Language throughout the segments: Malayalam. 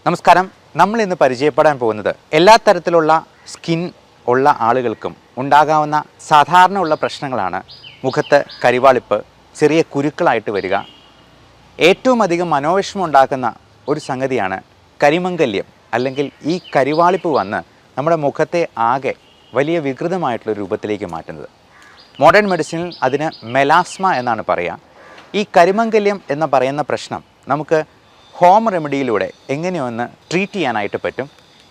നമസ്കാരം. നമ്മൾ ഇന്ന് പരിചയപ്പെടാൻ പോകുന്നത് എല്ലാ തരത്തിലുള്ള സ്കിൻ ഉള്ള ആളുകൾക്കും ഉണ്ടാകാവുന്ന സാധാരണ ഉള്ള പ്രശ്നങ്ങളാണ്. മുഖത്ത് കരിവാളിപ്പ്, ചെറിയ കുരുക്കളായിട്ട് വരിക. ഏറ്റവും അധികം മനോവിഷമം ഉണ്ടാക്കുന്ന ഒരു സംഗതിയാണ് കരിമംഗല്യം, അല്ലെങ്കിൽ ഈ കരിവാളിപ്പ് വന്ന് നമ്മുടെ മുഖത്തെ ആകെ വലിയ വികൃതമായിട്ടുള്ള രൂപത്തിലേക്ക് മാറ്റുന്നത്. മോഡേൺ മെഡിസിനിൽ അതിന് മെലാസ്മ എന്നാണ് പറയുക. ഈ കരിമംഗല്യം എന്ന് പറയുന്ന പ്രശ്നം നമുക്ക് ഹോം റെമഡിയിലൂടെ എങ്ങനെയൊന്ന് ട്രീറ്റ് ചെയ്യാനായിട്ട് പറ്റും.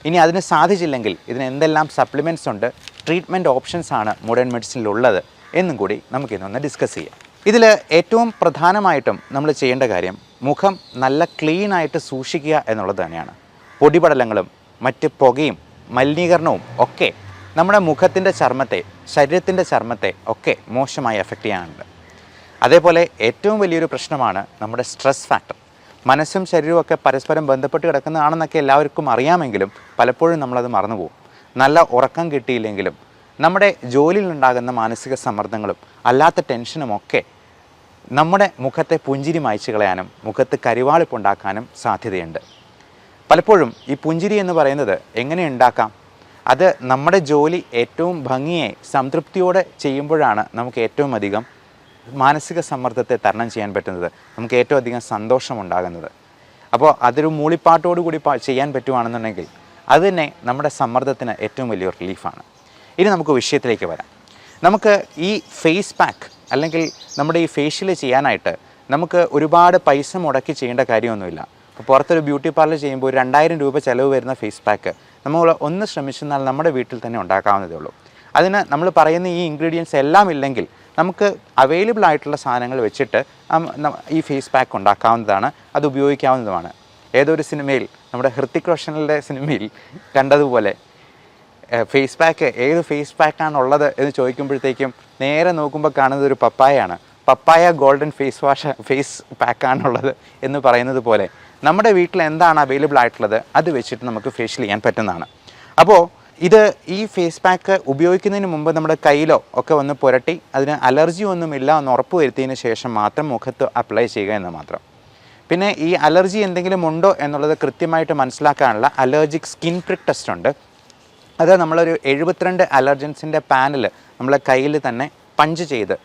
ഇനി അതിന് സാധിച്ചില്ലെങ്കിൽ ഇതിന് എന്തെല്ലാം സപ്ലിമെൻറ്റ്സ് ഉണ്ട്, ട്രീറ്റ്മെൻറ്റ് ഓപ്ഷൻസ് ആണ് മോഡേൺ മെഡിസിനിലുള്ളത് എന്നും കൂടി നമുക്കിന്നൊന്ന് ഡിസ്കസ് ചെയ്യാം. ഇതിൽ ഏറ്റവും പ്രധാനമായിട്ടും നമ്മൾ ചെയ്യേണ്ട കാര്യം മുഖം നല്ല ക്ലീനായിട്ട് സൂക്ഷിക്കുക എന്നുള്ളത് തന്നെയാണ്. പൊടിപടലങ്ങളും മറ്റ് പുകയും മലിനീകരണവും ഒക്കെ നമ്മുടെ മുഖത്തിൻ്റെ ചർമ്മത്തെ, ശരീരത്തിൻ്റെ ചർമ്മത്തെ ഒക്കെ മോശമായി എഫക്റ്റ് ചെയ്യാനുണ്ട്. അതേപോലെ ഏറ്റവും വലിയൊരു പ്രശ്നമാണ് നമ്മുടെ സ്ട്രെസ് ഫാക്ടർ. മനസ്സും ശരീരവും ഒക്കെ പരസ്പരം ബന്ധപ്പെട്ട് കിടക്കുന്നതാണെന്നൊക്കെ എല്ലാവർക്കും അറിയാമെങ്കിലും പലപ്പോഴും നമ്മളത് മറന്നുപോകും. നല്ല ഉറക്കം കിട്ടിയില്ലെങ്കിലും നമ്മുടെ ജോലിയിലുണ്ടാകുന്ന മാനസിക സമ്മർദ്ദങ്ങളും അല്ലാത്ത ടെൻഷനുമൊക്കെ നമ്മുടെ മുഖത്തെ പുഞ്ചിരി മായ്ച്ചു കളയാനും മുഖത്ത് കരിവാളിപ്പുണ്ടാക്കാനും സാധ്യതയുണ്ട്. പലപ്പോഴും ഈ പുഞ്ചിരി എന്ന് പറയുന്നത് എങ്ങനെ ഉണ്ടാക്കാം? അത് നമ്മുടെ ജോലി ഏറ്റവും ഭംഗിയായി സംതൃപ്തിയോടെ ചെയ്യുമ്പോഴാണ് നമുക്ക് ഏറ്റവും അധികം മാനസിക സമ്മർദ്ദത്തെ തരണം ചെയ്യാൻ പറ്റുന്നത്, നമുക്ക് ഏറ്റവും അധികം സന്തോഷമുണ്ടാകുന്നത്. അപ്പോൾ അതൊരു മൂളിപ്പാട്ടോടുകൂടി ചെയ്യാൻ പറ്റുവാണെന്നുണ്ടെങ്കിൽ അത് തന്നെ നമ്മുടെ സമ്മർദ്ദത്തിന് ഏറ്റവും വലിയൊരു റിലീഫാണ്. ഇനി നമുക്ക് വിഷയത്തിലേക്ക് വരാം. നമുക്ക് ഈ ഫേസ് പാക്ക് അല്ലെങ്കിൽ നമ്മുടെ ഈ ഫേഷ്യൽ ചെയ്യാനായിട്ട് നമുക്ക് ഒരുപാട് പൈസ മുടക്കി ചെയ്യേണ്ട കാര്യമൊന്നുമില്ല. അപ്പോൾ പുറത്തൊരു ബ്യൂട്ടി പാർലർ ചെയ്യുമ്പോൾ ഒരു 2000 രൂപ ചിലവ് വരുന്ന ഫേസ് പാക്ക് നമ്മൾ ഒന്ന് ശ്രമിച്ചെന്നാൽ നമ്മുടെ വീട്ടിൽ തന്നെ ഉണ്ടാക്കാവുന്നതേ ഉള്ളൂ. അതിന് നമ്മൾ പറയുന്ന ഈ ഇൻഗ്രീഡിയൻസ് എല്ലാം ഇല്ലെങ്കിൽ നമുക്ക് അവൈലബിൾ ആയിട്ടുള്ള സാധനങ്ങൾ വെച്ചിട്ട് ഈ ഫേസ് പാക്ക് ഉണ്ടാക്കാവുന്നതാണ്, അത് ഉപയോഗിക്കാവുന്നതുമാണ്. ഏതൊരു സിനിമയിൽ, നമ്മുടെ ഹൃത്തിക് റോഷനിലെ സിനിമയിൽ കണ്ടതുപോലെ ഫേസ് പാക്ക്, ഏത് ഫേസ് പാക്കാണുള്ളത് എന്ന് ചോദിക്കുമ്പോഴത്തേക്കും നേരെ നോക്കുമ്പോൾ കാണുന്നത് ഒരു പപ്പായയാണ്. പപ്പായ ഗോൾഡൻ ഫേസ് പാക്കാണുള്ളത് എന്ന് പറയുന്നത് പോലെ നമ്മുടെ വീട്ടിൽ എന്താണ് അവൈലബിൾ ആയിട്ടുള്ളത് അത് വെച്ചിട്ട് നമുക്ക് ഫേഷ്യൽ ചെയ്യാൻ പറ്റുന്നതാണ്. അപ്പോൾ ഈ ഫേസ് പാക്ക് ഉപയോഗിക്കുന്നതിന് മുമ്പ് നമ്മുടെ കയ്യിലോ ഒക്കെ ഒന്ന് പുരട്ടി അതിന് അലർജി ഒന്നുമില്ല എന്ന് ഉറപ്പ് വരുത്തിയതിന് ശേഷം മാത്രം മുഖത്ത് അപ്ലൈ ചെയ്യുക എന്ന് മാത്രം. പിന്നെ ഈ അലർജി എന്തെങ്കിലും ഉണ്ടോ എന്നുള്ളത് കൃത്യമായിട്ട് മനസ്സിലാക്കാനുള്ള അലർജിക് സ്കിൻ പ്രിക് ടെസ്റ്റ് ഉണ്ട്. അത് നമ്മളൊരു 72 അലർജൻസിൻ്റെ പാനൽ നമ്മളെ കയ്യിൽ തന്നെ പഞ്ച് ചെയ്ത്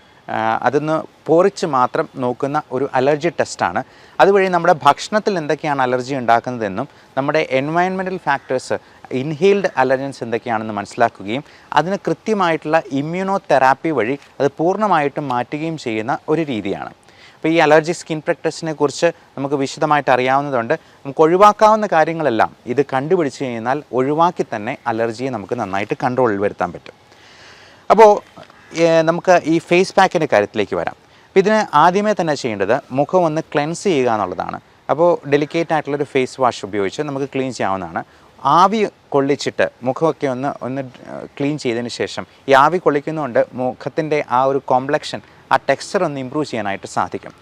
അതൊന്ന് പൊറിച്ച് മാത്രം നോക്കുന്ന ഒരു അലർജി ടെസ്റ്റാണ്. അതുവഴി നമ്മുടെ ഭക്ഷണത്തിൽ എന്തൊക്കെയാണ് അലർജി ഉണ്ടാക്കുന്നതെന്നും നമ്മുടെ എൻവയൺമെൻറ്റൽ ഫാക്ടേഴ്സ്, ഇൻഹെയിൽഡ് അലർജൻസ് എന്തൊക്കെയാണെന്ന് മനസ്സിലാക്കുകയും അതിന് കൃത്യമായിട്ടുള്ള ഇമ്മ്യൂണോ തെറാപ്പി വഴി അത് പൂർണ്ണമായിട്ടും മാറ്റുകയും ചെയ്യുന്ന ഒരു രീതിയാണ്. അപ്പോൾ ഈ അലർജി സ്കിൻ പ്രിക് ടെസ്റ്റിനെ കുറിച്ച് നമുക്ക് വിശദമായിട്ട് അറിയാവുന്നതുകൊണ്ട് നമുക്ക് ഒഴിവാക്കാവുന്ന കാര്യങ്ങളെല്ലാം ഇത് കണ്ടുപിടിച്ച് കഴിഞ്ഞാൽ ഒഴിവാക്കി തന്നെ അലർജിയെ നമുക്ക് നന്നായിട്ട് കൺട്രോളിൽ വരുത്താൻ പറ്റും. അപ്പോൾ നമുക്ക് ഈ ഫേസ് പാക്കിൻ്റെ കാര്യത്തിലേക്ക് വരാം. അപ്പോൾ ഇതിന് ആദ്യമേ തന്നെ ചെയ്യേണ്ടത് മുഖം ഒന്ന് ക്ലെൻസ് ചെയ്യുക എന്നുള്ളതാണ്. അപ്പോൾ ഡെലിക്കേറ്റ് ആയിട്ടുള്ളൊരു ഫേസ് വാഷ് ഉപയോഗിച്ച് നമുക്ക് ക്ലീൻ ചെയ്യാവുന്നതാണ്. ആവി കൊള്ളിച്ചിട്ട് മുഖമൊക്കെ ഒന്ന് ക്ലീൻ ചെയ്തതിന് ശേഷം ഈ ആവി കൊള്ളിക്കുന്നതുകൊണ്ട് മുഖത്തിൻ്റെ ആ ഒരു കോംപ്ലക്ഷൻ, ആ ടെക്സ്ചർ ഒന്ന് ഇമ്പ്രൂവ് ചെയ്യാനായിട്ട് സാധിക്കും.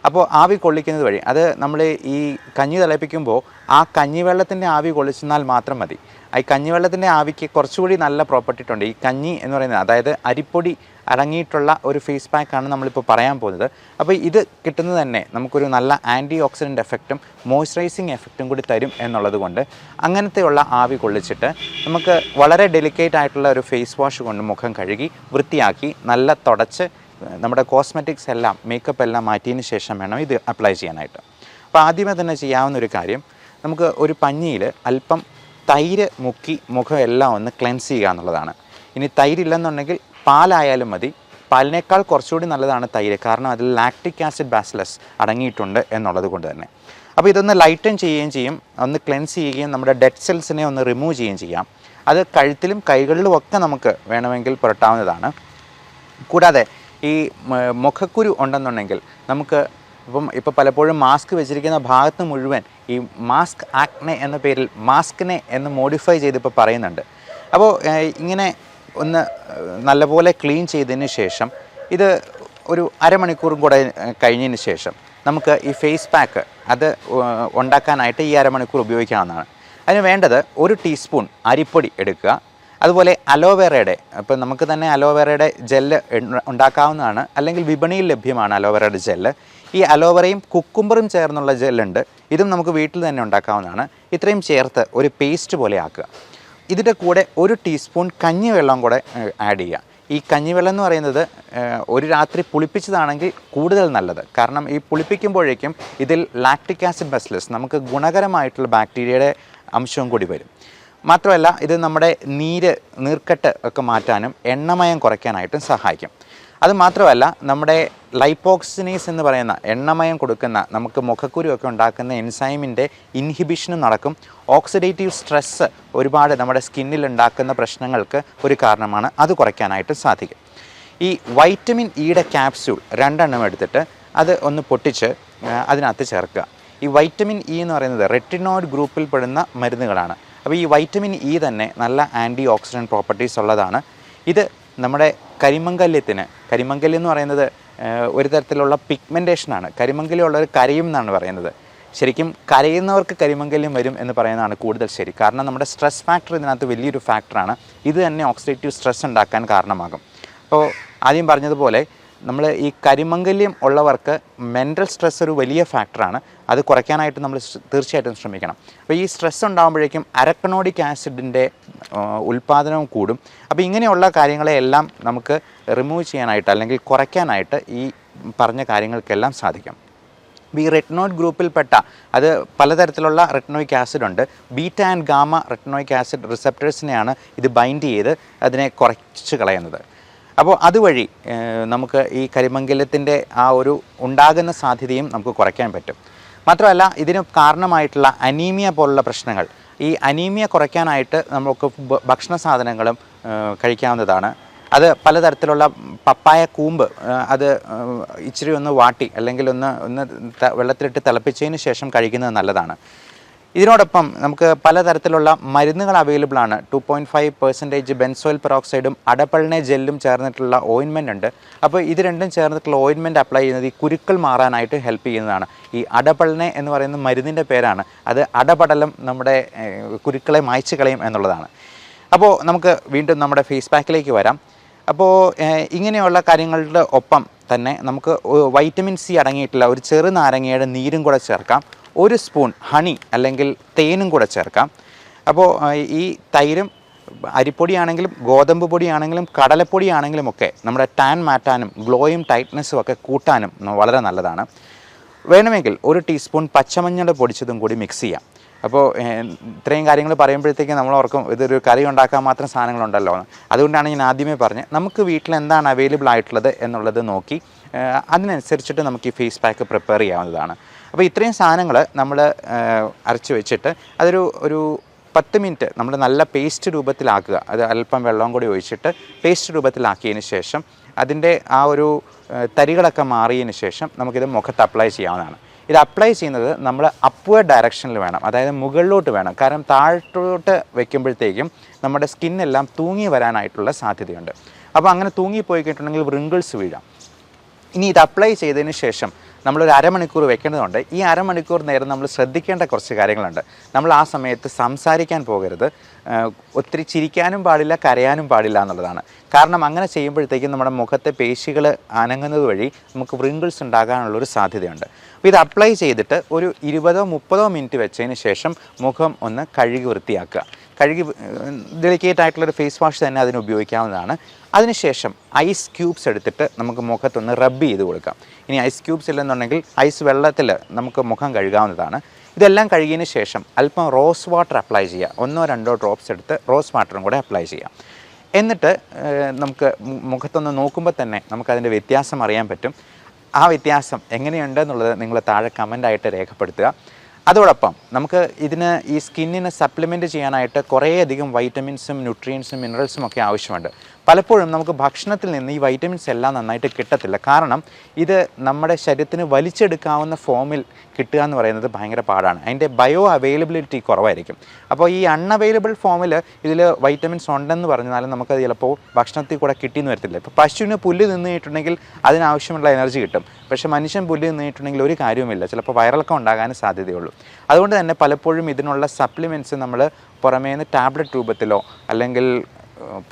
അപ്പോൾ ആവി കൊള്ളിക്കുന്നത് വഴി അത് നമ്മൾ ഈ കഞ്ഞി തിളപ്പിക്കുമ്പോൾ ആ കഞ്ഞിവെള്ളത്തിൻ്റെ ആവി കൊള്ളിച്ചെന്നാൽ മാത്രം മതി. ഈ കഞ്ഞിവെള്ളത്തിൻ്റെ ആവിക്ക് കുറച്ചുകൂടി നല്ല പ്രോപ്പർട്ടി ഉണ്ട്. ഈ കഞ്ഞി എന്ന് പറയുന്നത്, അതായത് അരിപ്പൊടി അടങ്ങിയിട്ടുള്ള ഒരു ഫേസ് പാക്കാണ് നമ്മളിപ്പോൾ പറയാൻ പോകുന്നത്. അപ്പോൾ ഇത് കിട്ടുന്നത് തന്നെ നമുക്കൊരു നല്ല ആൻറ്റി ഓക്സിഡൻറ്റ് എഫക്റ്റും മോയ്സ്ചറൈസിങ് എഫക്റ്റും കൂടി തരും എന്നുള്ളത് കൊണ്ട് അങ്ങനത്തെയുള്ള ആവി കൊള്ളിച്ചിട്ട് നമുക്ക് വളരെ ഡെലിക്കേറ്റ് ആയിട്ടുള്ള ഒരു ഫേസ് വാഷ് കൊണ്ട് മുഖം കഴുകി വൃത്തിയാക്കി നല്ല തുടച്ച് നമ്മുടെ കോസ്മെറ്റിക്സ് എല്ലാം, മേക്കപ്പ് എല്ലാം മാറ്റിയതിന് ശേഷം വേണം ഇത് അപ്ലൈ ചെയ്യാനായിട്ട്. അപ്പോൾ ആദ്യമേ തന്നെ ചെയ്യാവുന്ന ഒരു കാര്യം, നമുക്ക് ഒരു പഞ്ഞിയിൽ അല്പം തൈര് മുക്കി മുഖം എല്ലാം ഒന്ന് ക്ലെൻസ് ചെയ്യുക എന്നുള്ളതാണ്. ഇനി തൈരില്ലെന്നുണ്ടെങ്കിൽ പാലായാലും മതി. പാലിനേക്കാൾ കുറച്ചുകൂടി നല്ലതാണ് തൈര്, കാരണം അതിൽ ലാക്റ്റിക് ആസിഡ് ബാസിലസ് അടങ്ങിയിട്ടുണ്ട് എന്നുള്ളത് കൊണ്ട് തന്നെ. അപ്പോൾ ഇതൊന്ന് ലൈറ്റൻ ചെയ്യുകയും ചെയ്യും, ഒന്ന് ക്ലെൻസ് ചെയ്യുകയും നമ്മുടെ ഡെഡ് സെൽസിനെ ഒന്ന് റിമൂവ് ചെയ്യുകയും ചെയ്യാം. അത് കഴുത്തിലും കൈകളിലും ഒക്കെ നമുക്ക് വേണമെങ്കിൽ പുരട്ടാവുന്നതാണ്. കൂടാതെ ഈ മുഖക്കുരു ഉണ്ടെന്നുണ്ടെങ്കിൽ നമുക്ക് ഇപ്പോൾ പലപ്പോഴും മാസ്ക് വെച്ചിരിക്കുന്ന ഭാഗത്ത് മുഴുവൻ ഈ മാസ്ക് ആക്നെ എന്ന പേരിൽ മാസ്കിനെ എന്ന് മോഡിഫൈ ചെയ്തിപ്പോൾ പറയുന്നുണ്ട്. അപ്പോൾ ഇങ്ങനെ ഒന്ന് നല്ലപോലെ ക്ലീൻ ചെയ്തതിന് ശേഷം ഇത് ഒരു അരമണിക്കൂറും കൂടെ കഴിഞ്ഞതിന് ശേഷം നമുക്ക് ഈ ഫേസ് പാക്ക് അത് ഉണ്ടാക്കാനായിട്ട് ഈ അരമണിക്കൂർ ഉപയോഗിക്കാവുന്നതാണ്. അതിന് വേണ്ടത് 1 ടീസ്പൂൺ അരിപ്പൊടി എടുക്കുക. അതുപോലെ അലോവേറയുടെ, ഇപ്പോൾ നമുക്ക് തന്നെ അലോവേറയുടെ ജെല്ല് ഉണ്ടാക്കാവുന്നതാണ്, അല്ലെങ്കിൽ വിപണിയിൽ ലഭ്യമാണ് അലോവേറയുടെ ജെല്ല്. ഈ അലോവേറയും കുക്കുംബറും ചേർന്നുള്ള ജെല്ലുണ്ട്. ഇതും നമുക്ക് വീട്ടിൽ തന്നെ ഉണ്ടാക്കാവുന്നതാണ്. ഇത്രയും ചേർത്ത് ഒരു പേസ്റ്റ് പോലെ ആക്കുക. ഇതിൻ്റെ കൂടെ 1 ടീസ്പൂൺ കഞ്ഞിവെള്ളം കൂടെ ആഡ് ചെയ്യുക. ഈ കഞ്ഞിവെള്ളം എന്ന് പറയുന്നത് ഒരു രാത്രി പുളിപ്പിച്ചതാണെങ്കിൽ കൂടുതൽ നല്ലത്. കാരണം ഈ പുളിപ്പിക്കുമ്പോഴേക്കും ഇതിൽ ലാക്റ്റിക് ആസിഡ് ബസിലസ് നമുക്ക് ഗുണകരമായിട്ടുള്ള ബാക്ടീരിയയുടെ അംശവും കൂടി വരും. മാത്രമല്ല ഇത് നമ്മുടെ നീർക്കെട്ട് ഒക്കെ മാറ്റാനും എണ്ണമയം കുറയ്ക്കാനായിട്ടും സഹായിക്കും. അതുമാത്രമല്ല നമ്മുടെ ലൈപ്പോക്സിനീസ് എന്ന് പറയുന്ന എണ്ണമയം കൊടുക്കുന്ന നമുക്ക് മുഖക്കുരുവൊക്കെ ഉണ്ടാക്കുന്ന എൻസൈമിൻ്റെ ഇൻഹിബിഷനും നടക്കും. ഓക്സിഡേറ്റീവ് സ്ട്രെസ്സ് ഒരുപാട് നമ്മുടെ സ്കിന്നിൽ ഉണ്ടാക്കുന്ന പ്രശ്നങ്ങൾക്ക് ഒരു കാരണമാണ്. അത് കുറയ്ക്കാനായിട്ട് സാധിക്കും. ഈ വൈറ്റമിൻ ഇയുടെ ക്യാപ്സ്യൂൾ 2 എണ്ണം എടുത്തിട്ട് അത് ഒന്ന് പൊട്ടിച്ച് അതിനകത്ത് ചേർക്കുക. ഈ വൈറ്റമിൻ ഇ എന്ന് പറയുന്നത് റെറ്റിനോയിഡ് ഗ്രൂപ്പിൽ പെടുന്ന മരുന്നുകളാണ്. അപ്പോൾ ഈ വൈറ്റമിൻ ഇ തന്നെ നല്ല ആൻറ്റി ഓക്സിഡൻറ്റ് പ്രോപ്പർട്ടീസ് ഉള്ളതാണ്. ഇത് നമ്മുടെ കരിമംഗല്യം എന്ന് പറയുന്നത് ഒരു തരത്തിലുള്ള പിഗ്മെൻറ്റേഷനാണ്. കരിമംഗല്യമുള്ളവർ കരയും എന്നാണ് പറയുന്നത്. ശരിക്കും കരയുന്നവർക്ക് കരിമംഗല്യം വരും എന്ന് പറയുന്നതാണ് കൂടുതൽ ശരി. കാരണം നമ്മുടെ സ്ട്രെസ് ഫാക്ടർ ഇതിനകത്ത് വലിയൊരു ഫാക്ടറാണ്. ഇത് തന്നെ ഓക്സിഡേറ്റീവ് സ്ട്രെസ് ഉണ്ടാക്കാൻ കാരണമാകും. അപ്പോൾ ആദ്യം പറഞ്ഞതുപോലെ നമ്മൾ ഈ കരിമംഗല്യം ഉള്ളവർക്ക് മെൻ്റൽ സ്ട്രെസ് ഒരു വലിയ ഫാക്ടറാണ്. അത് കുറയ്ക്കാനായിട്ട് നമ്മൾ തീർച്ചയായിട്ടും ശ്രമിക്കണം. അപ്പോൾ ഈ സ്ട്രെസ് ഉണ്ടാകുമ്പോഴേക്കും അരക്കണോഡിക് ആസിഡിൻ്റെ ഉൽപ്പാദനവും കൂടും. അപ്പോൾ ഇങ്ങനെയുള്ള കാര്യങ്ങളെല്ലാം നമുക്ക് റിമൂവ് ചെയ്യാനായിട്ട് അല്ലെങ്കിൽ കുറയ്ക്കാനായിട്ട് ഈ പറഞ്ഞ കാര്യങ്ങൾക്കെല്ലാം സാധിക്കും. ഈ റെറ്റിനോയിഡ് ഗ്രൂപ്പിൽപ്പെട്ട അത് പലതരത്തിലുള്ള റെറ്റിനോയിക് ആസിഡ് ഉണ്ട്. Beta and gamma retinoic acid റിസപ്റ്റേഴ്സിനെയാണ് ഇത് ബൈൻഡ് ചെയ്ത് അതിനെ കുറച്ച് കളയുന്നത്. അപ്പോൾ അതുവഴി നമുക്ക് ഈ കരിമംഗല്യത്തിൻ്റെ ആ ഒരു ഉണ്ടാകുന്ന സാധ്യതയും നമുക്ക് കുറയ്ക്കാൻ പറ്റും. മാത്രമല്ല ഇതിന് കാരണമായിട്ടുള്ള അനീമിയ പോലുള്ള പ്രശ്നങ്ങൾ, ഈ അനീമിയ കുറയ്ക്കാനായിട്ട് നമുക്ക് ഭക്ഷണ സാധനങ്ങളും കഴിക്കാവുന്നതാണ്. അത് പലതരത്തിലുള്ള പപ്പായ കൂമ്പ് അത് ഇച്ചിരി ഒന്ന് വാട്ടി അല്ലെങ്കിൽ ഒന്ന് വെള്ളത്തിലിട്ട് തിളപ്പിച്ചതിന് ശേഷം കഴിക്കുന്നത് നല്ലതാണ്. ഇതിനോടൊപ്പം നമുക്ക് പലതരത്തിലുള്ള മരുന്നുകൾ അവൈലബിൾ ആണ്. 2.5% ബെൻസോയിൽ പെറോക്സൈഡും അഡപൾനെ ജെല്ലും ചേർന്നിട്ടുള്ള ഓയിൻമെൻ്റ് ഉണ്ട്. അപ്പോൾ ഇത് രണ്ടും ചേർന്നിട്ടുള്ള ഓയിൻമെൻറ്റ് അപ്ലൈ ചെയ്യുന്നത് ഈ കുരുക്കൾ മാറാനായിട്ട് ഹെൽപ്പ് ചെയ്യുന്നതാണ്. ഈ അഡപൾനെ എന്ന് പറയുന്ന മരുന്നിൻ്റെ പേരാണ്. അത് അടപടലം നമ്മുടെ കുരുക്കളെ മായ്ച്ചു കളയും എന്നുള്ളതാണ്. അപ്പോൾ നമുക്ക് വീണ്ടും നമ്മുടെ ഫേസ് പാക്കിലേക്ക് വരാം. അപ്പോൾ ഇങ്ങനെയുള്ള കാര്യങ്ങളുടെ ഒപ്പം തന്നെ നമുക്ക് വൈറ്റമിൻ സി അടങ്ങിയിട്ടുള്ള ഒരു ചെറുനാരങ്ങയുടെ നീരും കൂടെ ചേർക്കാം. 1 സ്പൂൺ ഹണി അല്ലെങ്കിൽ തേനും കൂടെ ചേർക്കാം. അപ്പോൾ ഈ തൈരും അരിപ്പൊടിയാണെങ്കിലും ഗോതമ്പ് പൊടിയാണെങ്കിലും കടലപ്പൊടിയാണെങ്കിലും ഒക്കെ നമ്മുടെ ടാൻ മാറ്റാനും ഗ്ലോയും ടൈറ്റ്നസ്സും ഒക്കെ കൂട്ടാനും വളരെ നല്ലതാണ്. വേണമെങ്കിൽ 1 ടീസ്പൂൺ പച്ചമഞ്ഞൾ പൊടിച്ചതും കൂടി മിക്സ് ചെയ്യാം. അപ്പോൾ ഇത്രയും കാര്യങ്ങൾ പറയുമ്പോഴത്തേക്കും നമ്മൾ ഓർക്കും ഇതൊരു കറി ഉണ്ടാക്കാൻ മാത്രം സാധനങ്ങളുണ്ടല്ലോ എന്ന്. അതുകൊണ്ടാണ് ഞാൻ ആദ്യമേ പറഞ്ഞത് നമുക്ക് വീട്ടിൽ എന്താണ് അവൈലബിൾ ആയിട്ടുള്ളത് എന്നുള്ളത് നോക്കി അതിനനുസരിച്ചിട്ട് നമുക്ക് ഈ ഫേസ് പാക്ക് പ്രിപ്പയർ ചെയ്യാവുന്നതാണ്. അപ്പോൾ ഇത്രയും സാധനങ്ങൾ നമ്മൾ അരച്ച് വെച്ചിട്ട് ഒരു 10 മിനിറ്റ് നമ്മൾ നല്ല പേസ്റ്റ് രൂപത്തിലാക്കുക. അത് അല്പം വെള്ളവും കൂടി ഒഴിച്ചിട്ട് പേസ്റ്റ് രൂപത്തിലാക്കിയതിന് ശേഷം അതിൻ്റെ ആ ഒരു തരികളൊക്കെ മാറിയതിന് ശേഷം നമുക്കിത് മുഖത്ത് അപ്ലൈ ചെയ്യാവുന്നതാണ്. ഇത് അപ്ലൈ ചെയ്യുന്നത് നമ്മൾ അപ്വേർഡ് ഡയറക്ഷനിൽ വേണം, അതായത് മുകളിലോട്ട് വേണം. കാരണം താഴോട്ട് വയ്ക്കുമ്പോഴത്തേക്കും നമ്മുടെ സ്കിന്നെല്ലാം തൂങ്ങി വരാനായിട്ടുള്ള സാധ്യതയുണ്ട്. അപ്പോൾ അങ്ങനെ തൂങ്ങിപ്പോയി കഴിഞ്ഞിട്ടുണ്ടെങ്കിൽ റിങ്കിൾസ് വീഴാം. ഇനി ഇത് അപ്ലൈ ചെയ്തതിന് ശേഷം നമ്മളൊരു അരമണിക്കൂർ വെക്കേണ്ടതുണ്ട്. ഈ അരമണിക്കൂർ നേരം നമ്മൾ ശ്രദ്ധിക്കേണ്ട കുറച്ച് കാര്യങ്ങളുണ്ട്. നമ്മൾ ആ സമയത്ത് സംസാരിക്കാൻ പോകരുത്, ഒത്തിരി ചിരിക്കാനും പാടില്ല, കരയാനും പാടില്ല എന്നുള്ളതാണ്. കാരണം അങ്ങനെ ചെയ്യുമ്പോഴത്തേക്കും നമ്മുടെ മുഖത്തെ പേശികൾ അനങ്ങുന്നത് വഴി നമുക്ക് വ്രിങ്കിൾസ് ഉണ്ടാകാനുള്ളൊരു സാധ്യതയുണ്ട്. അപ്പോൾ ഇത് അപ്ലൈ ചെയ്തിട്ട് ഒരു 20-30 മിനിറ്റ് വെച്ചതിന് ശേഷം മുഖം ഒന്ന് കഴുകി വൃത്തിയാക്കുക. ഡെലിക്കേറ്റ് ആയിട്ടുള്ളൊരു ഫേസ് വാഷ് തന്നെ അതിന് ഉപയോഗിക്കാവുന്നതാണ്. അതിനുശേഷം ഐസ് ക്യൂബ്സ് എടുത്തിട്ട് നമുക്ക് മുഖത്തൊന്ന് റബ്ബ് ചെയ്ത് കൊടുക്കാം. ഇനി ഐസ് ക്യൂബ്സ് ഇല്ലെന്നുണ്ടെങ്കിൽ ഐസ് വെള്ളത്തിൽ നമുക്ക് മുഖം കഴുകാവുന്നതാണ്. ഇതെല്ലാം കഴുകിയതിന് ശേഷം അല്പം റോസ് വാട്ടർ അപ്ലൈ ചെയ്യുക. 1-2 ഡ്രോപ്സ് എടുത്ത് റോസ് വാട്ടറും കൂടെ അപ്ലൈ ചെയ്യാം. എന്നിട്ട് നമുക്ക് മുഖത്തൊന്ന് നോക്കുമ്പോൾ തന്നെ നമുക്കതിൻ്റെ വ്യത്യാസം അറിയാൻ പറ്റും. ആ വ്യത്യാസം എങ്ങനെയുണ്ടെന്നുള്ളത് നിങ്ങൾ താഴെ കമൻ്റായിട്ട് രേഖപ്പെടുത്തുക. അതോടൊപ്പം നമുക്ക് ഇതിന് ഈ സ്കിന്നിനെ സപ്ലിമെൻറ്റ് ചെയ്യാനായിട്ട് കുറേയധികം വൈറ്റമിൻസും ന്യൂട്രിയൻസും മിനറൽസും ഒക്കെ ആവശ്യമുണ്ട്. പലപ്പോഴും നമുക്ക് ഭക്ഷണത്തിൽ നിന്ന് ഈ വൈറ്റമിൻസ് എല്ലാം നന്നായിട്ട് കിട്ടത്തില്ല. കാരണം ഇത് നമ്മുടെ ശരീരത്തിന് വലിച്ചെടുക്കാവുന്ന ഫോമിൽ കിട്ടുക എന്ന് പറയുന്നത് ഭയങ്കര പാടാണ്. അതിൻ്റെ ബയോ അവൈലബിലിറ്റി കുറവായിരിക്കും. അപ്പോൾ ഈ അൺഅവൈലബിൾ ഫോമിൽ ഇതിൽ വൈറ്റമിൻസ് ഉണ്ടെന്ന് പറഞ്ഞാലും നമുക്കത് ചിലപ്പോൾ ഭക്ഷണത്തിൽ കൂടെ കിട്ടിയെന്ന് വരത്തില്ല. ഇപ്പോൾ പശുവിന് പുല്ല് തിന്നിട്ടുണ്ടെങ്കിൽ അതിനാവശ്യമുള്ള എനർജി കിട്ടും. പക്ഷേ മനുഷ്യൻ പുല്ല് തിന്നിട്ടുണ്ടെങ്കിൽ ഒരു കാര്യവുമില്ല, ചിലപ്പോൾ വയറിളക്കം ഉണ്ടാകാൻ സാധ്യതയുള്ളൂ. അതുകൊണ്ട് തന്നെ പലപ്പോഴും ഇതിനുള്ള സപ്ലിമെൻറ്റ്സ് നമ്മൾ പുറമേ നിന്ന് ടാബ്ലറ്റ് രൂപത്തിലോ അല്ലെങ്കിൽ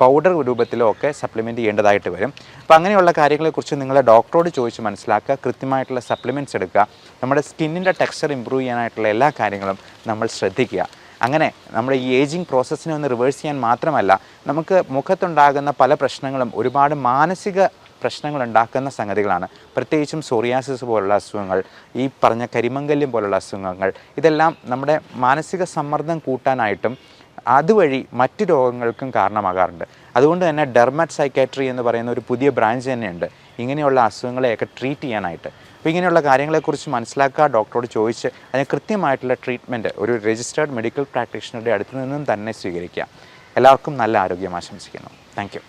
പൗഡർ രൂപത്തിലോ ഒക്കെ സപ്ലിമെൻറ്റ് ചെയ്യേണ്ടതായിട്ട് വരും. അപ്പോൾ അങ്ങനെയുള്ള കാര്യങ്ങളെക്കുറിച്ച് നിങ്ങളെ ഡോക്ടറോട് ചോദിച്ച് മനസ്സിലാക്കുക, കൃത്യമായിട്ടുള്ള സപ്ലിമെൻറ്റ്സ് എടുക്കുക, നമ്മുടെ സ്കിന്നിൻ്റെ ടെക്സ്ചർ ഇമ്പ്രൂവ് ചെയ്യാനായിട്ടുള്ള എല്ലാ കാര്യങ്ങളും നമ്മൾ ശ്രദ്ധിക്കുക. അങ്ങനെ നമ്മുടെ ഈ ഏജിങ് പ്രോസസ്സിനെ ഒന്ന് റിവേഴ്സ് ചെയ്യാൻ മാത്രമല്ല, നമുക്ക് മുഖത്തുണ്ടാകുന്ന പല പ്രശ്നങ്ങളും ഒരുപാട് മാനസിക പ്രശ്നങ്ങൾ ഉണ്ടാക്കുന്ന സംഗതികളാണ്. പ്രത്യേകിച്ചും സോറിയാസിസ് പോലുള്ള അസുഖങ്ങൾ, ഈ പറഞ്ഞ കരിമംഗല്യം പോലുള്ള അസുഖങ്ങൾ, ഇതെല്ലാം നമ്മുടെ മാനസിക സമ്മർദ്ദം കൂട്ടാനായിട്ടും അതുവഴി മറ്റ് രോഗങ്ങൾക്കും കാരണമാകാറുണ്ട്. അതുകൊണ്ട് തന്നെ ഡെർമറ്റ് സൈക്കാട്രി എന്ന് പറയുന്ന ഒരു പുതിയ ബ്രാഞ്ച് തന്നെയുണ്ട് ഇങ്ങനെയുള്ള അസുഖങ്ങളെയൊക്കെ ട്രീറ്റ് ചെയ്യാനായിട്ട്. അപ്പോൾ ഇങ്ങനെയുള്ള കാര്യങ്ങളെക്കുറിച്ച് മനസ്സിലാക്കുക, ഡോക്ടറോട് ചോദിച്ച് അതിന് കൃത്യമായിട്ടുള്ള ട്രീറ്റ്മെൻറ്റ് ഒരു രജിസ്റ്റേർഡ് മെഡിക്കൽ പ്രാക്ടീഷണറുടെ അടുത്ത് നിന്നും തന്നെ സ്വീകരിക്കുക. എല്ലാവർക്കും നല്ല ആരോഗ്യം ആശംസിക്കുന്നു. Thank you.